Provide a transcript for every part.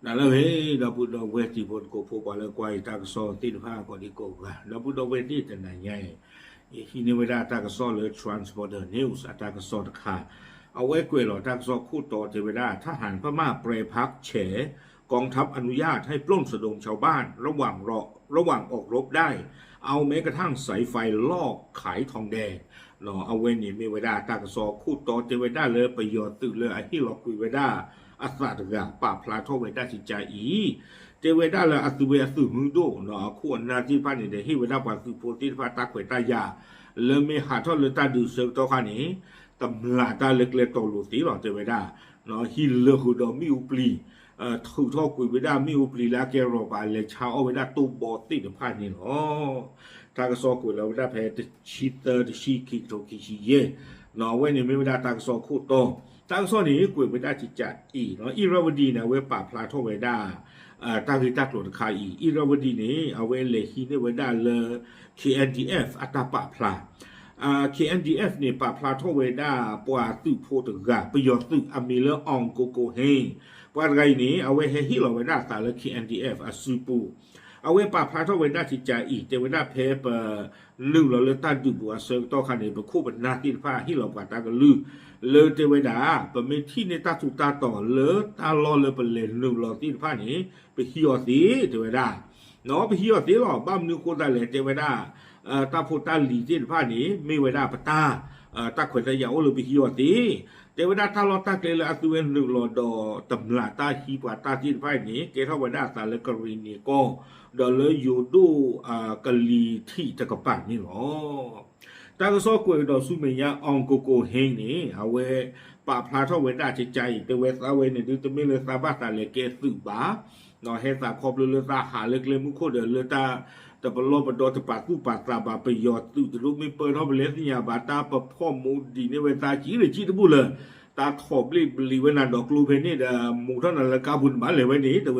แต่แล้วเฮ้เราพูดเราเวทีบนโกโพกว่าแล้วกวยตากซอติดผ้าก่อนดีกว่าเราพูดเราเวทีแต่ไหนไงที่นี่เวลาตากซอเลย transporter news ตากซอตะขาเอาไว้กวยหรอตากซอคู่ต่อเทวดาทหารพม่าเปรพักเฉกองทัพอนุญาตให้ปล้นสะดมชาวบ้านระหว่างออกรบได้เอาแม้กระทั่งสายไฟลอกขายทองแดงเนาะเอาเว้นนี่มีเวลาตากซอคู่ต่อเทวดาเลยไปยอดตื่นเลยไอ้ที่เราคุยเวลาอาสาตกะป่าพลาทเวดาจิจาอีเจเวดาละอัตุเวสุมุโดเนาะควรนาที่พันนี่เดฮิเวดาปัสุโพธิพาตาเวตายาเลเมหาทอเลตาดูเซลตอคานี่ตำลาตาเล็กๆตอลุตีหรอเจเวดาเนาะฮิเลหุดอมิอุปลีถูกทอกุยเวดามิอุปลีลาเกโรบาเลชาเอาเวดาตูบอติเดพันนี่เนาะตากซอกุยแล้วเวดาเพตชิเตอร์ชิคิโตคิชิเยเนาะเว้นนี่ไม่เวดาตากซอคู่โตตั้งโซนี้กุยเวดาจิจัดอีเนาะอีราวดีนะเวป่าพลาทเวดาตาคือตัดหลุดคายอีราวดีนี้เอาเวเลฮีเนเวดาเล KNDF อัตปะพลาKNDF เนี่ยป่าพลาทเวดาปัวตุโพตกะประโยชน์ตุอเมเลอองโกโกเฮปัวไรนี้เอาเวเฮฮิโลเวดาตาเล KNDF อสุปูเอาไว้ป่าพลาทเวดาจิจาอีเตเวดาเพปลือเราเลตันดูบัวเซลต่อคันนี้เป็นคู่เป็นนาที่ผ้าฮิโลปาตากลือเลเตเวดาเป็นเมที่ในตาสุตาต่อเลตาลอเลเป็นเลนลือเราที่ผ้านี้ไปฮิโอสีเตเวดาเนาะไปฮิโอสีหรอบ้ามนึกคนได้เลยเตเวดาตาโพตาลีที่ผ้านี้ไม่เวดาปตาตาขวัญตายาวเลยไปฮิโอสีเทวดาทาลอตาเกลอตุเวนลุลอดอตำลาตาฮีปาตาที่ไฟนี้เกทวดาสาเลกรีนีก็ดอเลยอยู่ดูกะลีที่ตะกปะนี่หรอตากซอกวยดอสุเมียองโกโกเฮงนี่เอาเวปะพลาทเวดาจิใจเตเวสาเวนี่ดูตะเมเลซาบาตาเลเกสุบาเนาะเฮซาคอบเลซาหาเลกเลมุโคเดเลตาแต่ปลอบดอตปาตุปาตาบาไปยอดตุตรุไม่เปิดเฮาเบเลสญาบาตาปะพ่อมูดีในเวตาจีเลยจีตะบุเลยตาทอบลีเวนันดอกลูเพนี่เดมูท่านละกาบุญบาเลยไว้นี้แต่เว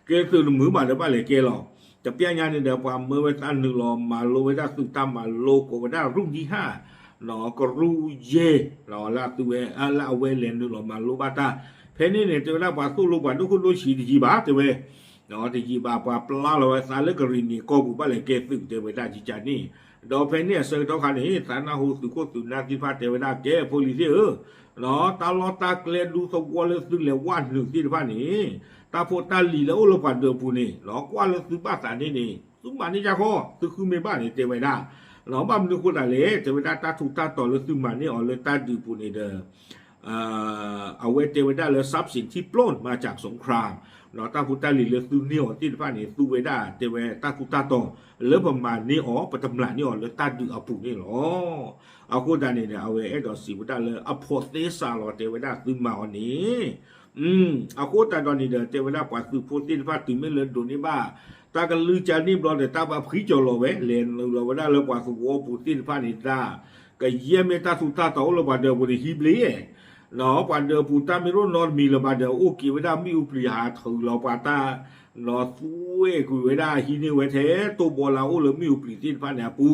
เกสือมือบาเดบาเลยเกลอจะเปียญานี่เดปามเมื่อเวตันนึงรอมาโลเวดาสุตามาโลโกเวดารุ่งที่5เนาะก็รู้เย่เนาะละตัวละเวเลนนึงรอมาโลบาตาเพนี่เนี่ยจะละบาสู้โลบาทุกคนรู้ชีดีบาแต่เวเนาะที่จีบาปปลาเราสาเลกรีนี่ก็บุบาเลยเกสือเทวดาจิจานี่ดอกเพนี่เสือตอคันนี้สานาหูสุโคสุนาทิพาเทวดาเกโพลิเซเนาะตาลอตาเกลดูสกวเลสุเลวันหนึ่งที่ฟ้านี่ตาโพตาลีแล้วโลปันเดปูนี่เนาะกว่าเลสุบ้าสานี่นี่สุมานี่จ้าข้อสุคือไม่บ้านนี่เทวดาเนาะบ้านนึกคนอะไรเทวดาตาถูกตาต่อเลสุมานี่อ๋อเลตาดูปูนี่เด้อเอาไว้เทวดาเลทรัพย์สินที่ปล้นมาจากสงครามเนาะตาพุตาลีเลสุเนี่ยวที่ฟ้านี่สุเวดาเทวตาคุตาต่อเลประมาณนี้อ๋อปฐมหลานนี่อ๋อเลตาดูอปุนี่หรอเอาคนด้านนี้เนี่ยเอาไว้ไอ้ดอกสีพุตาเลยอโพเตสาลอเทวดาสุมาอันนี้เอาคนด้านตอนนี้เด้อเทวดาปัสสุโพธิฟ้าตุไม่เลนโดนี่บ้าตากันลือจานี่บลอเดตาบาพริจอลเวเลนเราว่าได้เลปัสสุโพธิฟ้านี่ตาก็เยี่ยมตาสุตาต่อเราบาเดบริฮิบลีเนาะปันเดปูตาไม่รู้นอนมีเราบาเดโอกิเวดามีอุปริหาถือเราปาตาเนาะสู้กุยเวดาฮินี่เวเทตัวบอลาโอเลมีอุปริทิฟ้าเนี่ยปู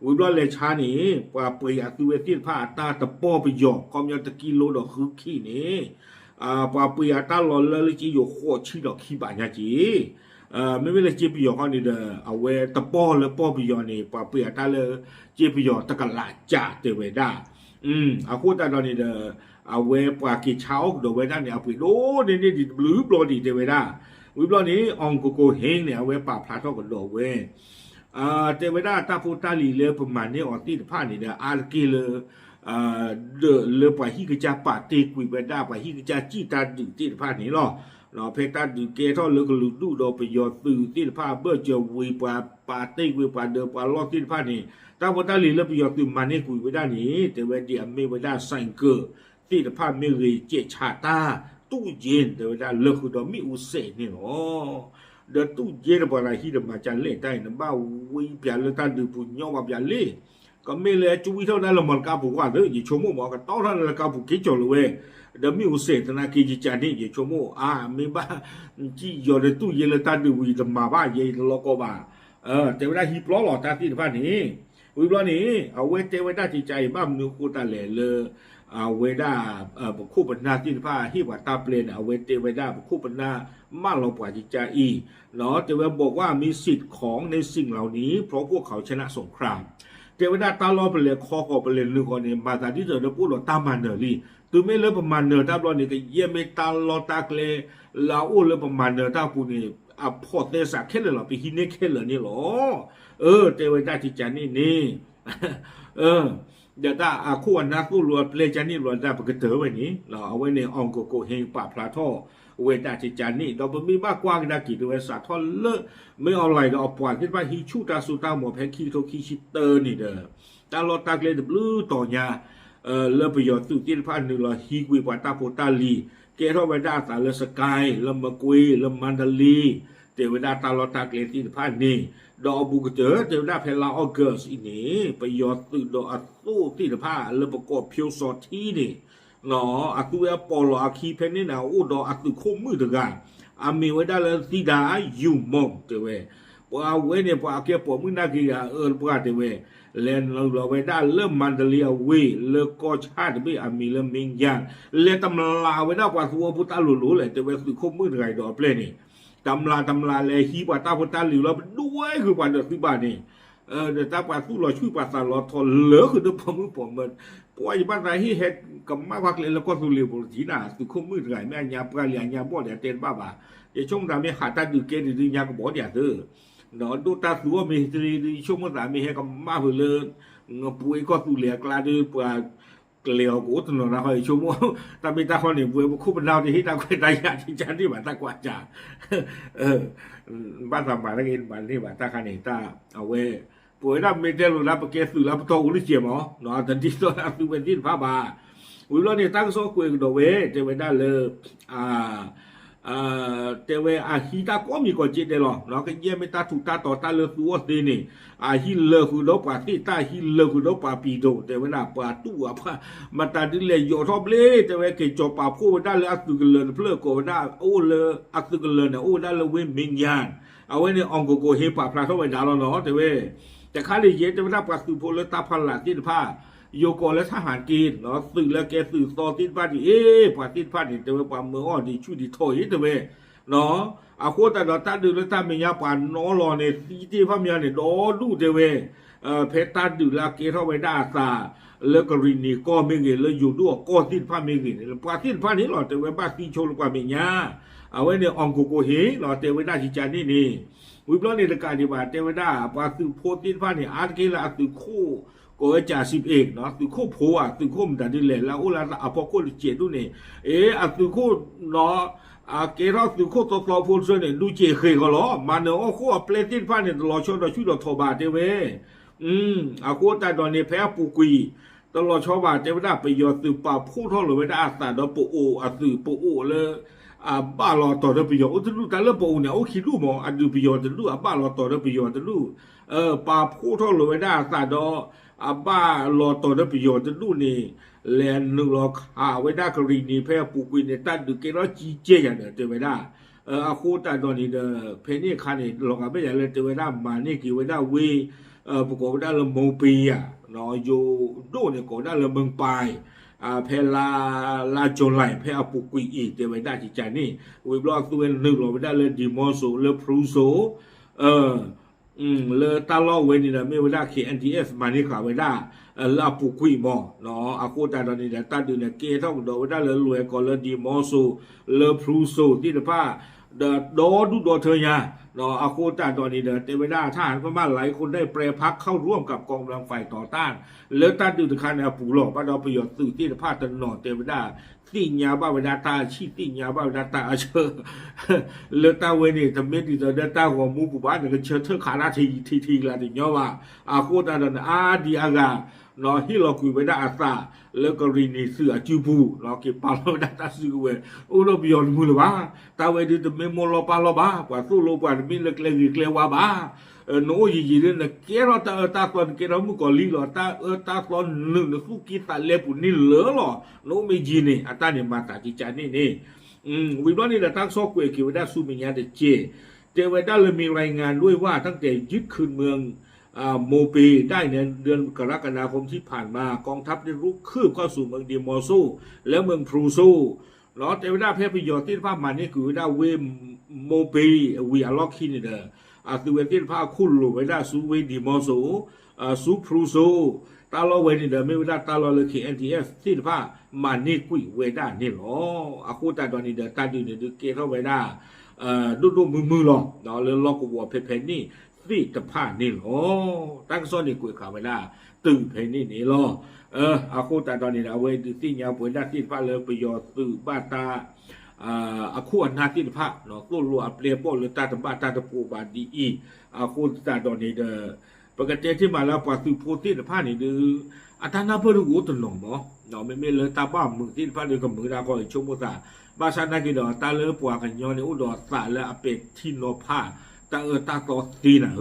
วิบลอเลชานี่ปาเปียตัวเวทิฟ้าตาตะป้อไปหยอกคอมยอนตะกิโลดอกคือขี้นี่ปาเปียตาหล่อเลยจีอยู่หัวชีดอกขี้บาญาจีไม่เป็นไรจีบยอกนี่เด้อเอาเวตะป้อเลยป้อไปยอนี่ปาเปียตาเลยจีบยอกตะกะลาจ่าเตเวดาเอาพูดตาตอนนี้เด้อเอาเวปากิเช้าโดเวดาเนี่ยเอาไปโดนี่ดิบลือบลอดีเตเวดาวิบลอนี้องโกโกเฮงเนี่ยเอาเวปาพลาทอกกันโดเวเทวดาตาพูตาลีเลประมาณนี้ออติผ้านี่เนี่ยอาร์กิเลเดเลปะฮิกจาปาเตกุยเวดาปะฮิกจาจีตาดึติผ้านี่หรอเนาะเพตาดึเกทอเลกลุดูโดไปยอตือติผ้าเบอร์เจวีปาเตกุยปาเดปาลอติผ้านี่ตาพูตาลีเลไปยอตือมานี่กุยเวดานี่เทวดาเมเวดาไซเกอร์ที่ผ้าเมรีเจชาตาตู้เย็นเทวดาเลกุดมิอุเซนี่เนาะเดตู้เย็นบาลาฮิดมาจันเล่ได้นะบ้าวิเปียเลตันดูปุญญาวาเปียเล่ก็ไม่เลยจุยเท่านั้นละมันกาบุกว่าเด้อยิ่งชั่วโมงบอกกันต้อนนั้นละกาบุกกิจจเลยเดมิอุเซตนากิจจานี่ยิ่งชั่วโมงไม่บ้าจียอดตู้เย็นเลตันดูวิดมาบ้าเย็นโลกบ้าแต่เวลาฮิปล้อหล่อตาที่บ้านนี้ วิบล้อนี้เอาเวเตเวด้าจิใจบ้ามนูกูตาเหล่เลยเอาเวด้าคู่ปัญญาที่ผ้าที่ว่าตาเปลี่ยนเอาเวเตเวด้าคู่ปัญญามาเราปว่าจิใจอีเนาะแต่ว่าบอกว่ามีสิทธิ์ของในสิ่งเหล่านี้เพราะพวกเขาชนะสงครามเทวดาตาล้อไปเลยคอไปเลยนึกก่อนเนี่ยมาตาที่เธอพูดว่าตามันเนอรี่ตัวไม่เลิกประมาณเนอตาล้อนี่ก็เยี่ยมไม่ตาล้อตาเกลลาอู้เลิกประมาณเนอตาปูนี่อ่ะพอเตสักแค่เลยหรอไปหินเนแค่เลยนี่หรอเทวดาที่จันนี่เดี๋ยวถ้าคู่อันนักคู่รัวเพลจันนี่รัวได้ปกติไว้นี้เราเอาไว้ในองโกโกเฮงปะพลาท่อเวดาที่จันนี่เราไม่มีมากกว่านักกิจเวสาท่อเลอะไม่เอาอะไรเราเอาปล่อยขึ้นไปฮิชูตาสุตาหมอแพงคีโทคิชิเตอร์นี่เด้อตาลอตาเกลเดบลูต่อยาเลประโยชน์สุดที่พันหนึ่งเราฮิกุยปาตาโพตาลีเกทอเวดาตาเลสกายเลมกุยเลมันดาลีเทวดาตาลอตาเกลที่พันนี่ดอกบุกเจอเทวดาเพลาออเกอร์สอินี่ประโยชน์สุดดอกอัตุที่ผ้าเลประกอบเพียวสอดที่นี่เนาะอัตุเอปอลอาคีเพนนี่นะอุดออัตุโคมือตะกันอามีไว้ได้เลยที่ได้ยูมองเตเวพอเอาไว้เนี่ยพออาเก็บปอมือนักกีฬาพวกเตเวเลนเราไว้ได้เริ่มมันเดลียเวเลิกก็ชาติไม่อามีเริ่มมิงยังเลตำลาไว้ได้กว่าทัวพุทธาลุเลยเตเวคือโคมือไงดอกเพลนี่ตำลาเลยฮีปาตาพุทธาลุแล้วด้วยคือวันเดือนที่บ้านนี่เดี๋ยวตาปาสู้เราช่วยปาตาลอทอนเหลือคือเดิมผมมันปล่อยบ้านไรที่เฮ็ดกับมาพักเลยแล้วก็สุริบุรีน่ะสุขมืดไงแม่ยาปลาเลียยาบ่เดี๋ยวเต้นบ้าเดี๋ยวช่วงนั้นมีขาดตาดูเกณฑ์ดูยาก็บ่เดี๋ยวเด้อเนาะดูตาสัวมีดีช่วงนั้นมีให้กับมาเพื่อนป่วยก็สุเลียกลาดื้อปลาเกลียวกูถนนนะเฮ้ยชั่วโมงตามีตาคนหนึ่งป่วยคู่เป็นเราที่ตาคุยตายาที่จันที่บ้านตากว่าจ่าบ้านสามบ้านนักเรียนบ้านที่บ้านตาคันนี้ตาเอาไว้ป่วยรับไม่ได้รู้รับเกสื่อรับโตอุลิเจียมอ๋อเนาะแต่ที่ตัวรับคือเป็นที่พระบาวิโรจน์ตั้งโซ่คุยกับโดเวเจเวได้เลยเจเวฮิตาก็มีก่อนจิตเดลเนาะก็เยี่ยมไม่ตาถูกตาต่อตาเลือตัวดีนี่ฮิเลคือโลปาที่ตาฮิเลคือโลปาปีโดเจเวน่าปาตัวพะมาตาดิเลยโยทอบเลยเจเวเกจปาพูดได้เลยอักตุกเลนเพลโกได้โอ้เลยอักตุกเลนโอ้ได้เลยเว้นมิงยานเอาไว้ในองโกโกเฮปาพลาเข้าไปดาวเนาะเจเวแต่ข้าเลยเย็นจะไม่ได้ปราศจากพลตาพันหลักที่ผ้าโยโกและทหารกีนเนาะสื่อและแกสื่อต่อติดผ้าดิผ้าติดผ้าดิแต่ว่าความเมื่ออ่อนดิช่วยดิถอยแต่เวเนาะอาโคตรเราตัดดูแล้วตัดมียาปานน้อรอเนี่ยที่พม่าเนี่ยดอดูแต่เวเพชรตัดดูแล้วเกเข้าไปได้ซาแล้วก็รินีก็ไม่เงินแล้วอยู่ด้วยก็ติดผ้าไม่เงินผ้าติดผ้านี้หรอแต่ว่าบ้าที่โชว์กว่ามียาเอาไว้เนี่ยองโกโกเฮหรอแต่ไว้ได้ที่จานนี่วิบล้อในรายการที่ว่าเทวดาปาสุโพธิฟ้าเนี่ยอาร์เกลาสุโคก็จะสิบเอกเนาะสุโคโพสุโคมันได้เลยแล้วอุลาอภโคเจตุเนี่ยสุโคเนาะเกล้าสุโคตัวตัวพูดเสนดูเจเคยก็หรอมันเนาะโอ้โหเปลติฟ้าเนี่ยตลอดช่วงเราช่วยเราทบาเทเวอาโคตาตอนนี้แพ้ปุกุยตลอดชาวบ้านเทวดาไปยอดสืบป่าพูดเท่าหรือไม่ได้อาสาดอปูโออาสืบปูโอเลยบ้าลอต่อเรื่องประโยชน์อุตลุแต่เรื่องปูเนี่ยโอ้คิดรู้มั้งอันดูประโยชน์จะรู้บ้าลอต่อเรื่องประโยชน์จะรู้ป่าพูดเท่าหรือไม่ได้อาสาดอบ้าลอต่อเรื่องประโยชน์จะรู้นี่แลนหนึ่งลอขาไว้ได้กรณีแพ้ปูกุยเนี่ยตั้งดูเกล้าจีเจียอย่างเดียวเจอไม่ได้อาคูตาตอนนี้เด้อเพนี่คันนี่ลองกันไม่ใหญ่เลยเจอไม่ได้มานี่กี่ไว้ได้เวประกอบได้ละโมปีอ่ะเนาะโยโดเนี่ยก็ได้ละเมืองปลายเพลาจนไหลเพลปุกุยอีเตไว้ได้ที่ใจนี่วิบลอกตัวหนึ่งเราไม่ได้เลยดิมอโซเลยพรูโซเลยตาล้อเวนี่นะไม่ไว้ได้เคเอ็นทีเอสมานี่ขาไว้ได้ลาปุกุยมอเนาะอากูตาตอนนี้เนี่ยตาดูเนี่ยเกท่องดอกไว้ได้เลยรวยก่อนเลยดิมอโซเลยพรูโซที่เดป้าเดอดอดูดอเทียเนาะอากูตาตอนนี้เดเตไว้ได้ทหารพม่าหลายคนได้แปรพักเข้าร่วมกับกองกำลังฝ่ายต่อต้านเลือตัดดูตะคันเนี่ยปูหลอกว่าเราประโยชน์สื่อที่ผ้าตันหนอเตไว้ได้ติญญาบ้าเวดาตาชีติญญาบ้าเวดาตาเชอเลือตาเวนี่ทำเม็ดดีเดตาหัวมูกุบ้านเนี่ยก็เชิดเธอขาหน้าทีละดิเนาะว่าอากูตาตอนดีอากาเนาะที่เราคุยไว้ได้อาซาแล้วก็รีนีเสือจูบูเราเก็บปลาเราได้ตาซื้อเวอุลบิยอนมือหรือว่าตาเวดีแต่ไม่มอลปลาเราบ้ากว่าสู้โลกว่ามีเล็กเล็กเล็กว่าบ้าโน้ยยีเนี่ยเกล้าตาตอนเกล้ามุกอลีหรอตาตอนหนึ่งสู้กีตาเล็บปุ่นนี่เหลือหรอโน้ไม่ยีนี่ตาเนี่ยมาตาจิจานี่วิบล้อนี่แหละตั้งซอกเวกิวได้สู้มีญาติเจเวด้าเลยมีรายงานด้วยว่าตั้งแต่ยึดคืนเมือง โมปีได้ในเดือนกรกฎาคมที่ผ่านมากองทัพได้รุกคืบเข้าสู่เมืองดิมอซูแล้วเมืองพรูซูเนาะแต่เวลาเพชรประโยชน์ที่ภาพมันนี่คือเวลาเวโมปีวีอาล็อกคินเดอร์ตัวเวที่ภาพคุณหลุเวลาสูเวดิมอซูสูพรูซูตาลอเวนี่เดอร์ไม่เวลาตาลอเลยคือ NTF ที่ภาพมันนี่กุยเวด้านี่หรอคู่ตาตอนนี้เดอร์ตาดูเนี่ยดูเกเข้าเวด้าดูมือหลอกเนาะเลยล็อกกัวเพนนี่รีตผ้านี่หรอตั้งซ้อนนี่กุยข่าวเวลาตื่นเพนนี่นี่หรอคู่ตาตอนนี้เอาไว้ดูที่ยาวป่วยด้าที่ผ้าเลยประโยชน์ตื่นบ้าตาคู่อนาที่ผ้าเนาะตัวรัวเปลี่ยนโป้เลยตาตบ้าตาตะปูบาดีอีคู่ตาตอนนี้เดอปกติที่มาแล้วปาตุโพที่ผ้านี่ดูอัตนาเพื่อรู้ตัวหนอมเนาะไม่เลยตาบ้ามือที่ผ้าเลยกับมือดาก็ชมว่าบาชานากิดอตาเลยปัวกันย้อนในอุดรสาและอเป็ดที่นอผ้าตาตาต่อตีน่ะ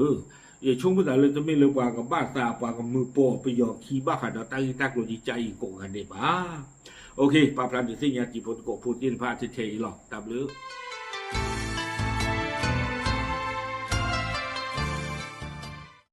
อย่าชมว่าเลยจะไม่เลยปัวกับบ้าตาปัวกับมือโปไปยอขี้บ้าขัดตาอีตากโลจิใจโกกันเดบ้าโอเคปาพลันที่สิ่งยาจีพลโกพูดที่ผ้าเฉยๆหรอกตามเลย